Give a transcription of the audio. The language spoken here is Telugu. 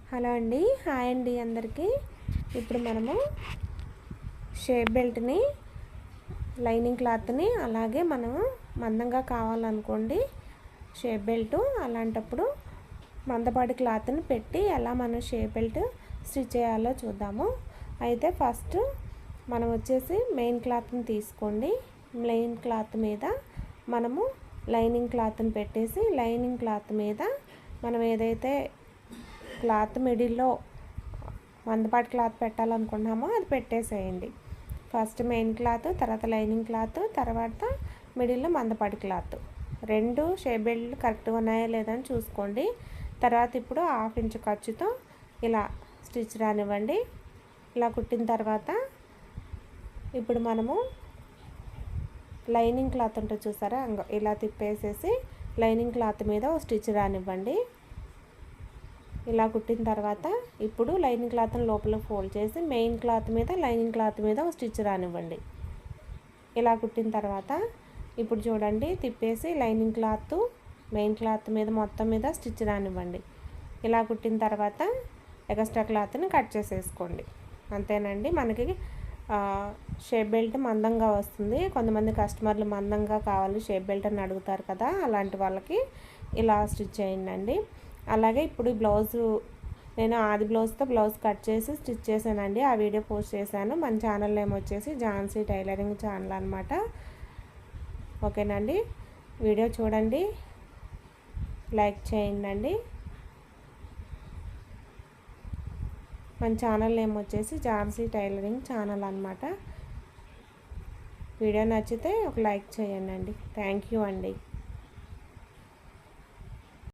హలో అండి, హాయ్ అండి అందరికీ. ఇప్పుడు మనము షేప్ బెల్ట్ని, లైనింగ్ క్లాత్ని అలాగే మనము మందంగా కావాలనుకోండి షేప్ బెల్ట్, అలాంటప్పుడు మందపాటి క్లాత్ని పెట్టి ఎలా మనం షేప్ బెల్ట్ స్టిచ్ చేయాలో చూద్దాము. అయితే ఫస్ట్ మనం వచ్చేసి మెయిన్ క్లాత్ని తీసుకోండి. మెయిన్ క్లాత్ మీద మనము లైనింగ్ క్లాత్ని పెట్టేసి లైనింగ్ క్లాత్ మీద మనం ఏదైతే క్లాత్ మిడిల్లో మందపాటి క్లాత్ పెట్టాలనుకున్నామో అది పెట్టేసేయండి. ఫస్ట్ మెయిన్ క్లాత్, తర్వాత లైనింగ్ క్లాత్, తర్వాత మిడిల్లో మందపాటి క్లాత్. రెండు షేప్ బెల్ట్లు కరెక్ట్గా ఉన్నాయా లేదని చూసుకోండి. తర్వాత ఇప్పుడు 1/2 ఇంచు ఖర్చుతో ఇలా స్టిచ్ రానివ్వండి. ఇలా కుట్టిన తర్వాత ఇప్పుడు మనము లైనింగ్ క్లాత్ ఉంటుంది చూసారా, ఇలా తిప్పేసేసి లైనింగ్ క్లాత్ మీద ఒక స్టిచ్ రానివ్వండి. ఇలా కుట్టిన తర్వాత ఇప్పుడు లైనింగ్ క్లాత్ని లోపల ఫోల్డ్ చేసి మెయిన్ క్లాత్ మీద లైనింగ్ క్లాత్ మీద ఒక స్టిచ్ రానివ్వండి. ఇలా కుట్టిన తర్వాత ఇప్పుడు చూడండి, తిప్పేసి లైనింగ్ క్లాత్ మెయిన్ క్లాత్ మీద మొత్తం మీద స్టిచ్ రానివ్వండి. ఇలా కుట్టిన తర్వాత ఎక్స్ట్రా క్లాత్ని కట్ చేసేసుకోండి. అంతేనండి, మనకి షేప్ బెల్ట్ మందంగా వస్తుంది. కొంతమంది కస్టమర్లు మందంగా కావాలి షేప్ బెల్ట్ అని అడుగుతారు కదా, అలాంటి వాళ్ళకి ఇలా స్టిచ్ చేయండి. అలాగే ఇప్పుడు బ్లౌజు నేను ఆది బ్లౌజ్తో బ్లౌజ్ కట్ చేసి స్టిచ్ చేశానండి. ఆ వీడియో పోస్ట్ చేశాను. మన ఛానల్ నేమ్ వచ్చేసి ఝాన్సీ టైలరింగ్ ఛానల్ అనమాట. ఓకేనండి, వీడియో చూడండి, లైక్ చేయండి. మన ఛానల్ నేమ్ వచ్చేసి ఝాన్సీ టైలరింగ్ ఛానల్ అనమాట. వీడియో నచ్చితే ఒక లైక్ చేయండి. థ్యాంక్ యూ అండి.